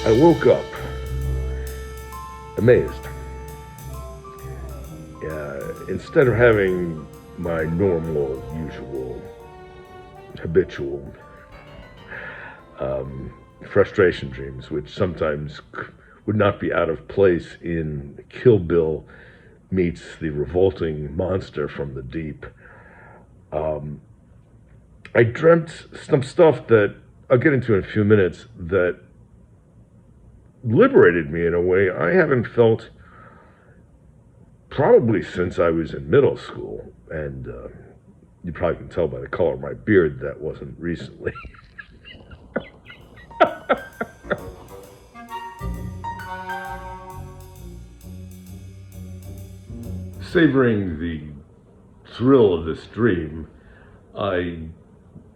I woke up amazed. Instead of having my normal, usual, habitual frustration dreams, which sometimes would not be out of place in Kill Bill meets the revolting monster from the deep, I dreamt some stuff that I'll get into in a few minutes that liberated me in a way I haven't felt probably since I was in middle school. And you probably can tell by the color of my beard that wasn't recently. Savoring the thrill of this dream, I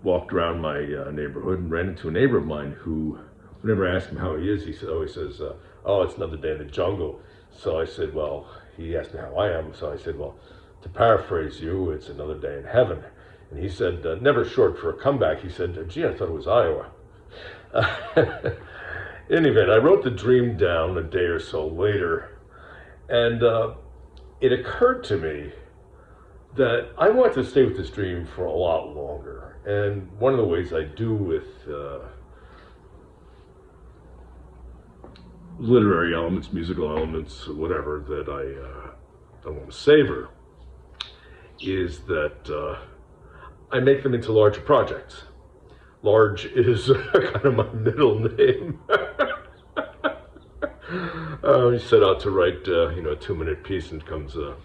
walked around my neighborhood and ran into a neighbor of mine who, whenever I ask him how he is, he always says, oh, it's another day in the jungle. So I said, well, he asked me how I am. So I said, well, to paraphrase you, it's another day in heaven. And he said, never short for a comeback. He said, gee, I thought it was Iowa. In any event, I wrote the dream down a day or so later, and it occurred to me that I want to stay with this dream for a lot longer. And one of the ways I do with literary elements, musical elements, whatever, that I want to savor, is that I make them into larger projects. Large is kind of my middle name. I set out to write, a 2-minute piece, and comes a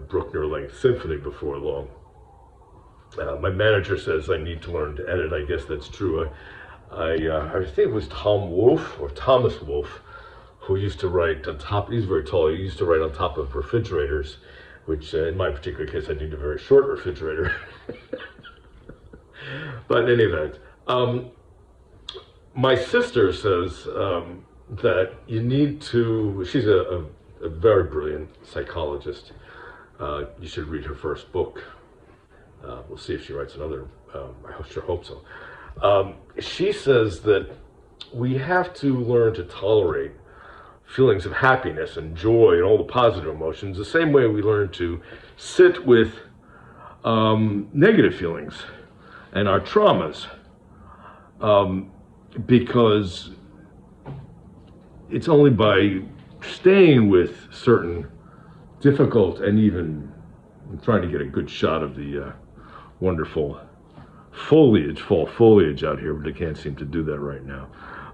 Bruckner-length symphony before long. My manager says I need to learn to edit. I guess that's true. I think it was Thomas Wolfe, who used to write on top. He's very tall. He used to write on top of refrigerators, which in my particular case, I need a very short refrigerator. But in any event, my sister says that you need to. She's a very brilliant psychologist. You should read her first book. We'll see if she writes another. I sure hope so. She says that we have to learn to tolerate feelings of happiness and joy and all the positive emotions the same way we learn to sit with negative feelings and our traumas, because it's only by staying with certain difficult, and even trying to get a good shot of the wonderful fall foliage out here, but I can't seem to do that right now.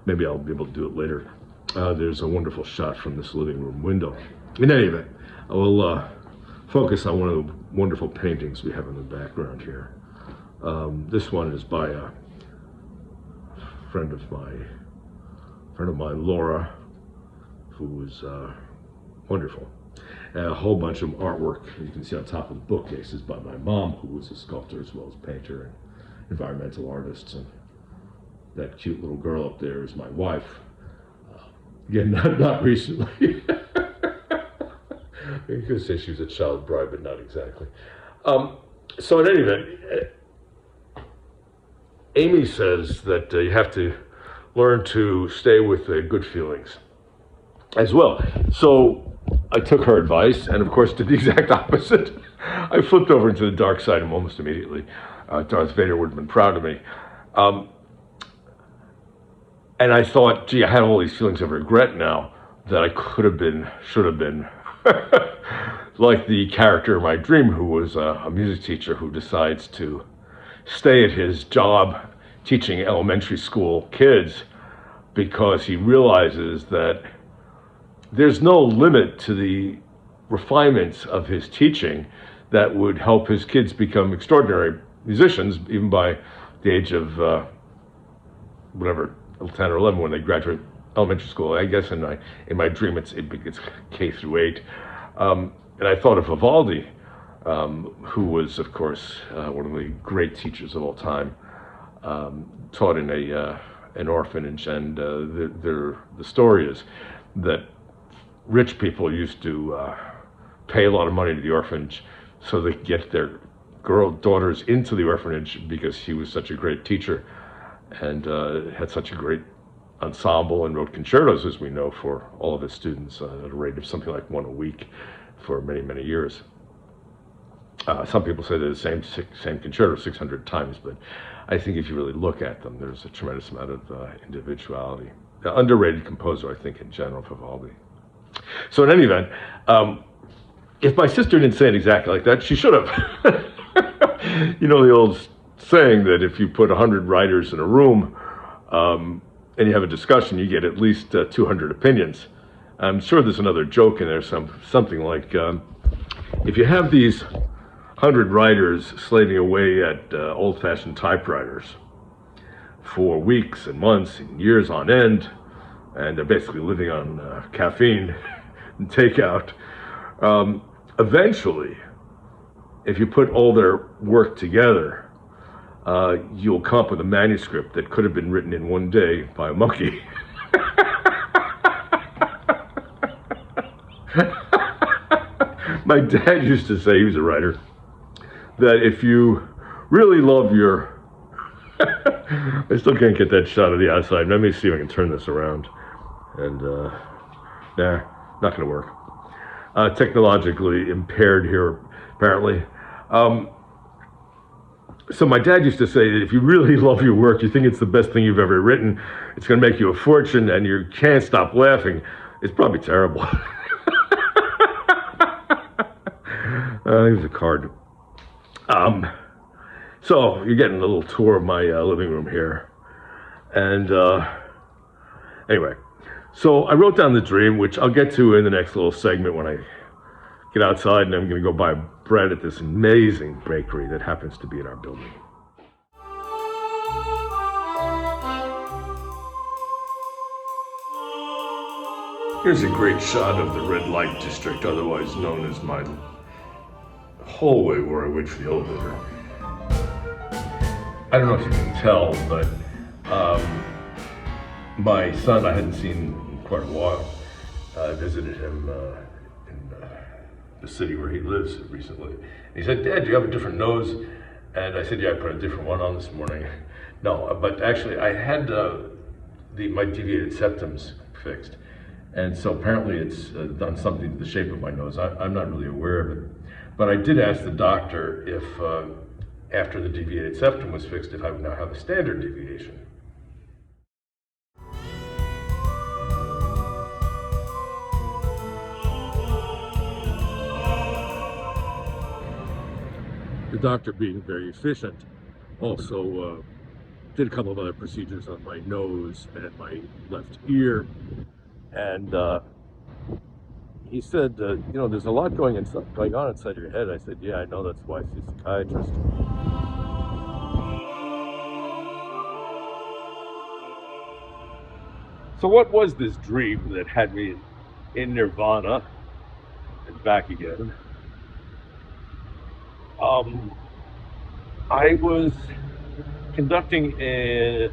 Maybe I'll be able to do it later. There's a wonderful shot from this living room window. In any event, I will focus on one of the wonderful paintings we have in the background here. This one is by a friend of mine, Laura, who was wonderful. And a whole bunch of artwork you can see on top of the bookcases by my mom, who was a sculptor as well as painter and environmental artist. And that cute little girl up there is my wife. Again, not recently. You could say she was a child bride, but not exactly. So in any event, Amy says that you have to learn to stay with good feelings as well. So I took her advice and, of course, did the exact opposite. I flipped over into the dark side almost immediately. Darth Vader would have been proud of me. And I thought, gee, I had all these feelings of regret now that I could have been, should have been, like the character in my dream who was a music teacher who decides to stay at his job teaching elementary school kids because he realizes that there's no limit to the refinements of his teaching that would help his kids become extraordinary musicians, even by the age of 10 or 11 when they graduate elementary school. I guess in my dream it's K through 8. And I thought of Vivaldi, who was, of course, one of the great teachers of all time, taught in an orphanage, and the story is that rich people used to pay a lot of money to the orphanage so they could get their daughters into the orphanage because he was such a great teacher and had such a great ensemble and wrote concertos, as we know, for all of his students at a rate of something like one a week for many, many years. Some people say they're the same concerto 600 times, but I think if you really look at them, there's a tremendous amount of individuality. The underrated composer, I think, in general, Vivaldi. So in any event, if my sister didn't say it exactly like that, she should have. You know the old saying that if you put 100 writers in a room and you have a discussion, you get at least 200 opinions. I'm sure there's another joke in there, something like, if you have these 100 writers slaving away at old-fashioned typewriters for weeks and months and years on end, and they're basically living on caffeine and takeout, eventually, if you put all their work together, you'll come up with a manuscript that could have been written in one day by a monkey. My dad used to say, he was a writer, that if you really love your... I still can't get that shot of the outside. Let me see if I can turn this around. And, nah, not gonna work. Technologically impaired here, apparently. So my dad used to say that if you really love your work, you think it's the best thing you've ever written, it's gonna make you a fortune, and you can't stop laughing, it's probably terrible. Here's a card. So you're getting a little tour of my living room here. And anyway, so I wrote down the dream, which I'll get to in the next little segment when I get outside, and I'm going to go buy bread at this amazing bakery that happens to be in our building. Here's a great shot of the red light district, otherwise known as my hallway where I wait for the elevator. I don't know if you can tell, but my son I hadn't seen in quite a while. I visited him in the city where he lives recently. And he said, "Dad, do you have a different nose?" And I said, "Yeah, I put a different one on this morning." No, but actually I had my deviated septums fixed. And so apparently it's done something to the shape of my nose. I'm not really aware of it. But I did ask the doctor if, after the deviated septum was fixed, if I would now have a standard deviation. The doctor, being very efficient, also did a couple of other procedures on my nose and my left ear. And he said, you know, there's a lot going on inside your head. I said, yeah, I know, that's why I see a psychiatrist. So what was this dream that had me in nirvana and back again? I was conducting an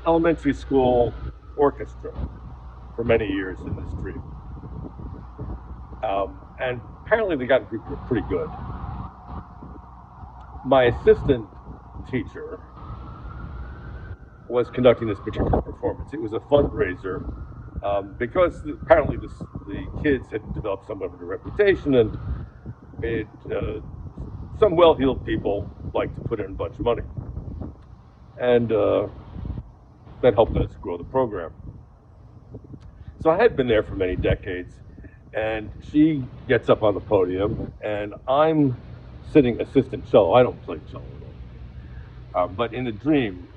elementary school orchestra for many years in this dream. And apparently the group were pretty good. My assistant teacher was conducting this particular performance. It was a fundraiser because apparently the kids had developed somewhat of a reputation, and some well-heeled people like to put in a bunch of money. And that helped us grow the program. So I had been there for many decades, and she gets up on the podium, and I'm sitting assistant cello. I don't play cello at all. But in the dream,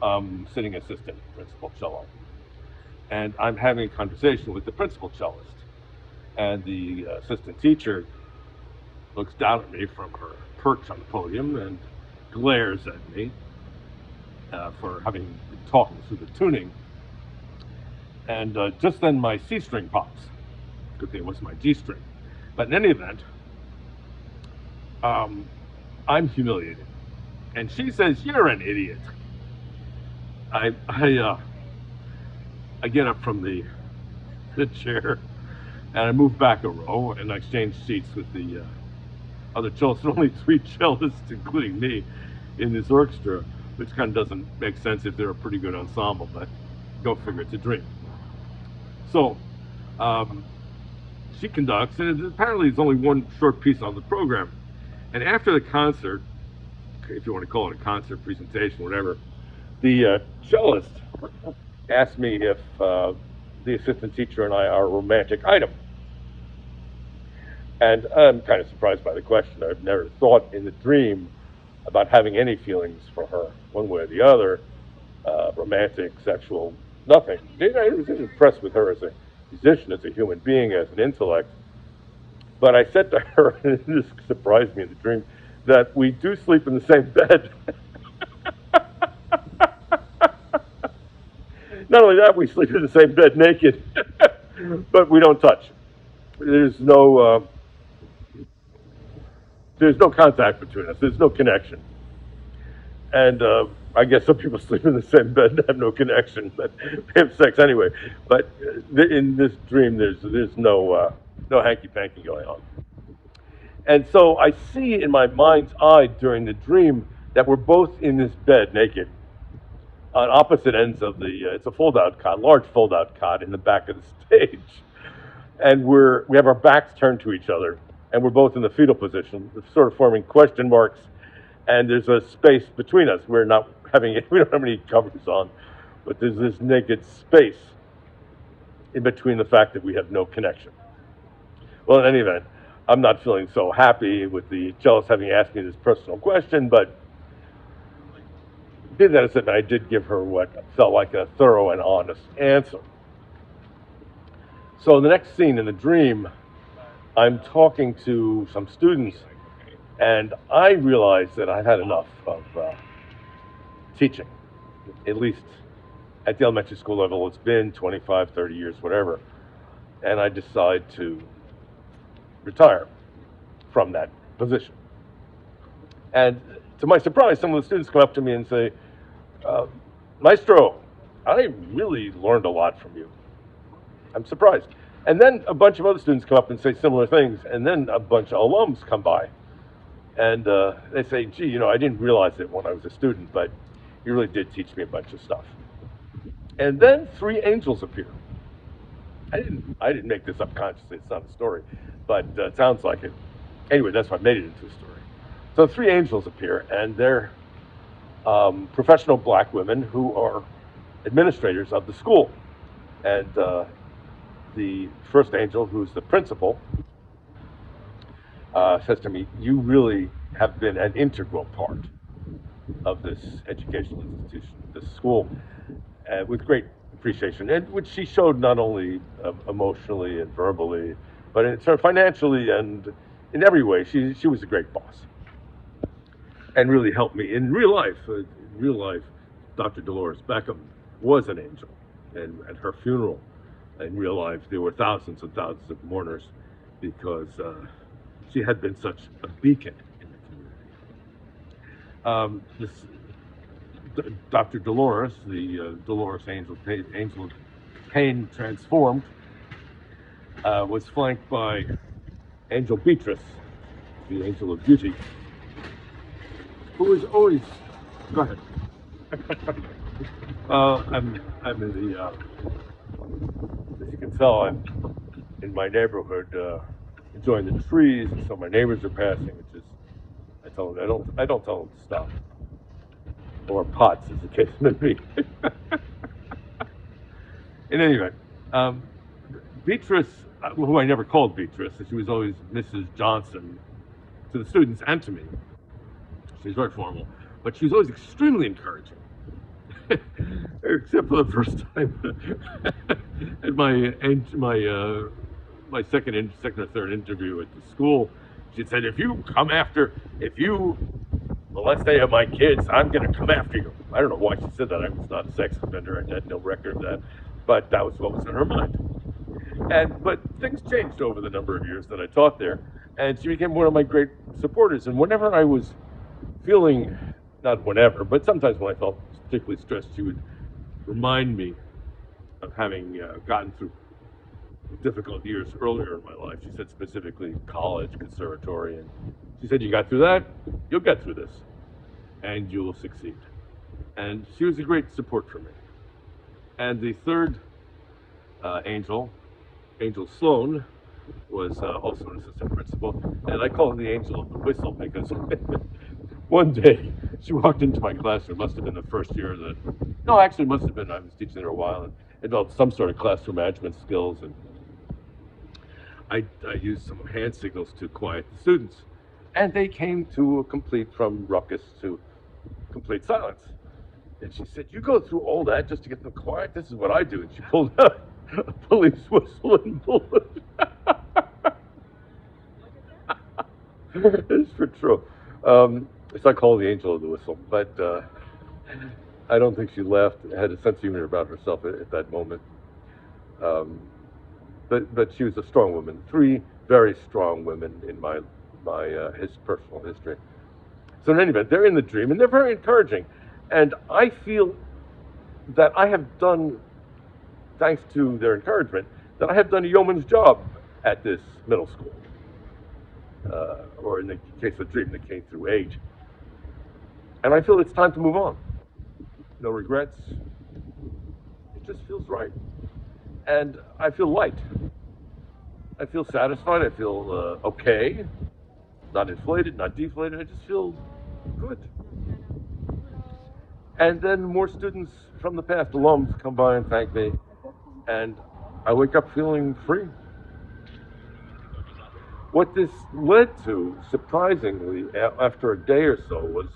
I'm sitting assistant principal cello. And I'm having a conversation with the principal cellist. And the assistant teacher looks down at me from her perch on the podium and glares at me for having been talking through the tuning. And just then my C string pops. Good thing it was my G string. But in any event, I'm humiliated. And she says, "You're an idiot." I get up from the chair, and I move back a row, and I exchange seats with the other cellists. There are only 3 cellists, including me, in this orchestra. which kind of doesn't make sense if they're a pretty good ensemble, but go figure, it's a dream. So um, she conducts, and apparently it's only one short piece on the program. And after the concert, if you want to call it a concert presentation, whatever, the cellist asked me if the assistant teacher and I are a romantic item. And I'm kind of surprised by the question. I've never thought in the dream about having any feelings for her, one way or the other, romantic, sexual, nothing. I was impressed with her as a musician, as a human being, as an intellect. But I said to her, and this surprised me in the dream, that we do sleep in the same bed. Not only that, we sleep in the same bed naked, but we don't touch. There's no contact between us. There's no connection. And I guess some people sleep in the same bed and have no connection, but they have sex anyway. But in this dream, there's no hanky-panky going on. And so I see in my mind's eye during the dream that we're both in this bed naked on opposite ends of it's a fold-out cot, large fold-out cot in the back of the stage. And we have our backs turned to each other, and we're both in the fetal position, sort of forming question marks, and there's a space between us. We don't have any covers on, but there's this naked space in between the fact that we have no connection. Well, in any event, I'm not feeling so happy with the cellist having asked me this personal question, but being that said, I did give her what felt like a thorough and honest answer. So the next scene in the dream, I'm talking to some students, and I realized that I've had enough of teaching, at least at the elementary school level. It's been 25, 30 years, whatever, and I decide to retire from that position. And to my surprise, some of the students come up to me and say, Maestro, I really learned a lot from you. I'm surprised. And then a bunch of other students come up and say similar things, and then a bunch of alums come by. And they say, gee, I didn't realize it when I was a student, but you really did teach me a bunch of stuff. And then 3 angels appear. I didn't make this up consciously, it's not a story, but it sounds like it. Anyway, that's why I made it into a story. So 3 angels appear, and they're professional black women who are administrators of the school. And the first angel, who's the principal, says to me, you really have been an integral part of this educational institution, this school, with great appreciation, and which she showed not only emotionally and verbally, but in sort of financially and in every way. She was a great boss and really helped me in real life. In real life, Dr. Dolores Beckham was an angel, and at her funeral, in real life, there were thousands and thousands of mourners because she had been such a beacon in the community. Dr. Dolores, the Dolores angel of pain transformed, was flanked by Angel Beatrice, the angel of beauty, who was always. Go ahead. I'm in the. As you can tell, I'm in my neighborhood enjoying the trees, and so my neighbors are passing, which is, I tell them, I don't tell them to stop, or pots, as the case may be. In any event, Beatrice, who I never called Beatrice, she was always Mrs. Johnson to the students and to me. She was very formal, but she was always extremely encouraging. Except for the first time at my second or third interview at the school, she said, if you molest any of my kids, I'm going to come after you. I don't know why she said that. I was not a sex offender. I had no record of that, but that was what was in her mind. But things changed over the number of years that I taught there, and she became one of my great supporters. And whenever I was feeling, not whenever, but sometimes when I felt particularly stressed, she would remind me of having gotten through difficult years earlier in my life. She said specifically college, conservatory, and she said, you got through that, you'll get through this, and you will succeed. And she was a great support for me. And the third angel, Angel Sloan, was also an assistant principal. And I call her the angel of the whistle because one day she walked into my classroom, must have been the first year that, no, actually, must have been, I was teaching there a while, and developed some sort of classroom management skills. And I used some hand signals to quiet the students. And they came to a complete, from ruckus to complete silence. And she said, "You go through all that just to get them quiet? This is what I do." And she pulled out a police whistle and blew it. It's for true. So I call her the angel of the whistle. But I don't think she laughed, had a sense of humor about herself at that moment. But she was a strong woman. 3 very strong women in my personal history. So in any event, they're in the dream, and they're very encouraging. And I feel that I have done, thanks to their encouragement, that I have done a yeoman's job at this middle school. Or in the case of the dream, that came through age. And I feel it's time to move on. No regrets. It just feels right. And I feel light. I feel satisfied. I feel okay. Not inflated, not deflated. I just feel good. And then more students from the past, alums, come by and thank me. And I wake up feeling free. What this led to, surprisingly, after a day or so, was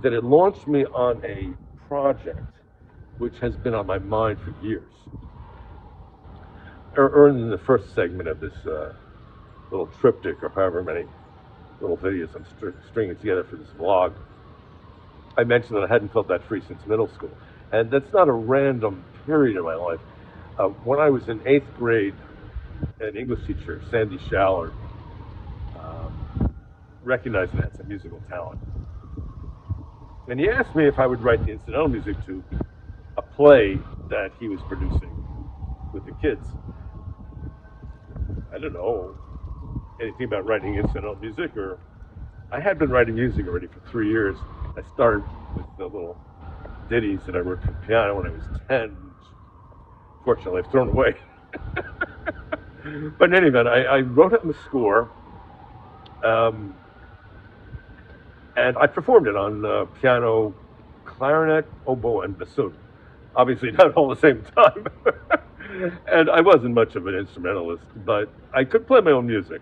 that it launched me on a project which has been on my mind for years. Earned in the first segment of this little triptych, or however many little videos I'm stringing together for this vlog, I mentioned that I hadn't felt that free since middle school. And that's not a random period in my life. When I was in 8th grade, an English teacher, Sandy Schaller, recognized that I had some musical talent. And he asked me if I would write the incidental music to a play that he was producing with the kids. I don't know anything about writing incidental music, or I had been writing music already for 3 years. I started with the little ditties that I wrote for piano when I was 10, which fortunately I've thrown away. But in any event, I wrote it in the score, and I performed it on piano, clarinet, oboe, and bassoon. Obviously not all at the same time. And I wasn't much of an instrumentalist, but I could play my own music.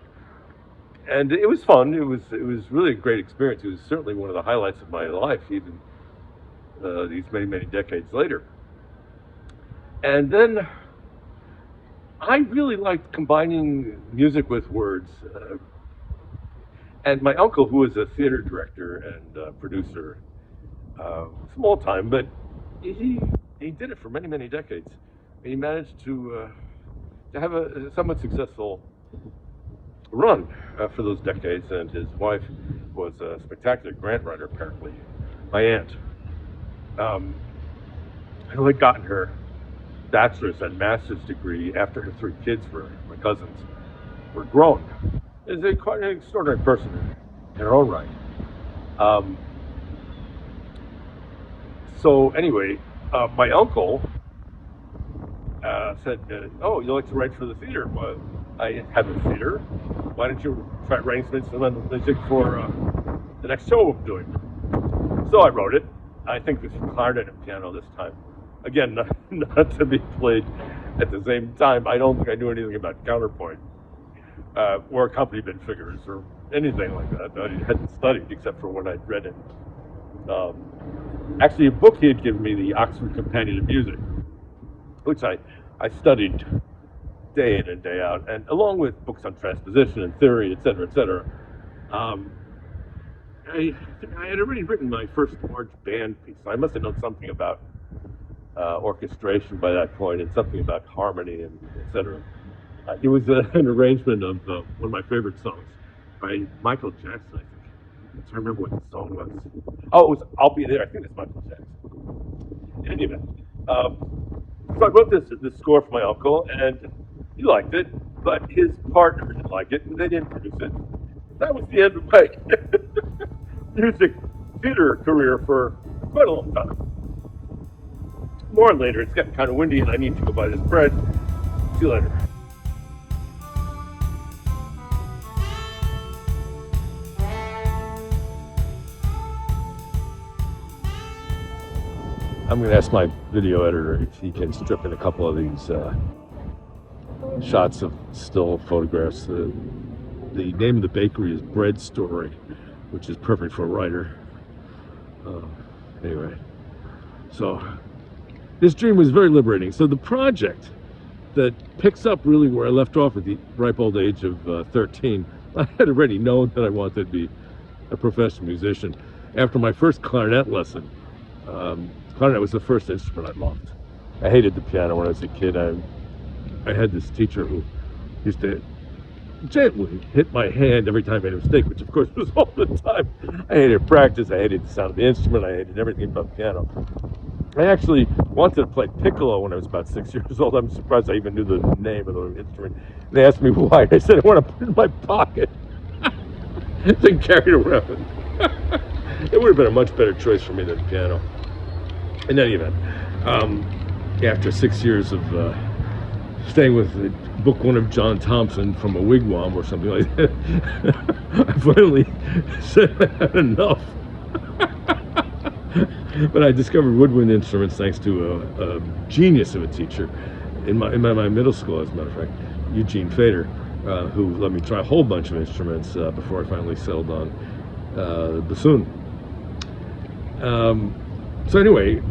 And it was fun. It was really a great experience. It was certainly one of the highlights of my life, even these many decades later. And then I really liked combining music with words. And my uncle, who was a theater director and producer, small time, but he did it for many decades. He managed to have a somewhat successful run for those decades, and his wife was a spectacular grant writer, apparently, my aunt, who had gotten her bachelor's and master's degree after her 3 kids, my cousins, were grown. Is quite an extraordinary person in her own right. So anyway, my uncle said, "Oh, you like to write for the theater? Well, I have a theater. Why don't you try writing some instrumental music for the next show I'm doing?" So I wrote it. I think it was for clarinet and piano this time. Again, not to be played at the same time. I don't think I knew anything about counterpoint or accompaniment figures or anything like that. I hadn't studied except for what I'd read in. Actually, a book he had given me, the Oxford Companion of Music, which I studied day in and day out, and along with books on transposition and theory, et cetera, I had already written my first large band piece. I must have known something about orchestration by that point, and something about harmony, and et cetera. It was an arrangement of one of my favorite songs by Michael Jackson, I think. I'm trying to remember what the song was. Oh, it was "I'll Be There." I think it's Michael Jackson. In any event, so I wrote this score for my uncle, and he liked it, but his partner didn't like it, and they didn't produce it. That was the end of my music theater career for quite a long time. more later. It's getting kind of windy and I need to go buy this bread. See you later. I'm going to ask my video editor if he can strip in a couple of these shots of still photographs. The name of the bakery is Bread Story, which is perfect for a writer. Anyway, so this dream was very liberating. So the project that picks up really where I left off at the ripe old age of 13, I had already known that I wanted to be a professional musician. After my first clarinet lesson, clarinet was the first instrument I loved. I hated the piano when I was a kid. I had this teacher who used to gently hit my hand every time I made a mistake, which of course was all the time. I hated practice, I hated the sound of the instrument, I hated everything about the piano. I actually wanted to play piccolo when I was about 6 years old. I'm surprised I even knew the name of the instrument. They asked me why. I said I want to put it in my pocket. Then carry it around. It would have been a much better choice for me than piano. In any event, after 6 years of staying with book one of John Thompson from a wigwam or something like that, I finally said I had enough. But I discovered woodwind instruments thanks to a genius of a teacher in my middle school, as a matter of fact, Eugene Fader, who let me try a whole bunch of instruments before I finally settled on bassoon. So anyway,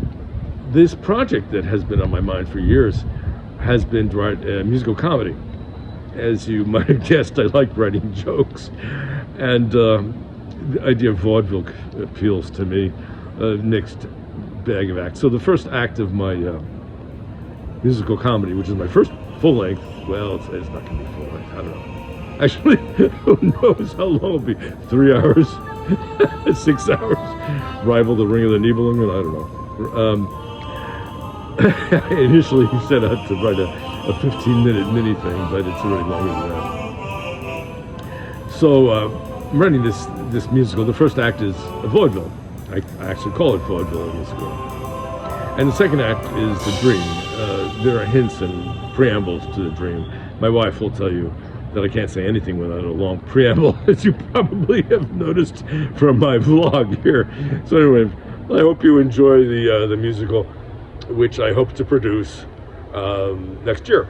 this project that has been on my mind for years has been to write a musical comedy. As you might have guessed, I like writing jokes, and the idea of vaudeville appeals to me. Next bag of acts. So the first act of my musical comedy, which is my first full length, well, it's not going to be full length, I don't know. Actually, who knows how long it'll be? 3 hours? 6 hours? Rival the Ring of the Nibelungen? I don't know. I initially set out to write a 15-minute mini thing, but it's already longer than that. So I'm writing this musical. The first act is a vaudeville. I actually call it vaudeville in the school. And the second act is the dream. There are hints and preambles to the dream. My wife will tell you that I can't say anything without a long preamble, as you probably have noticed from my vlog here. So anyway, I hope you enjoy the musical, which I hope to produce next year.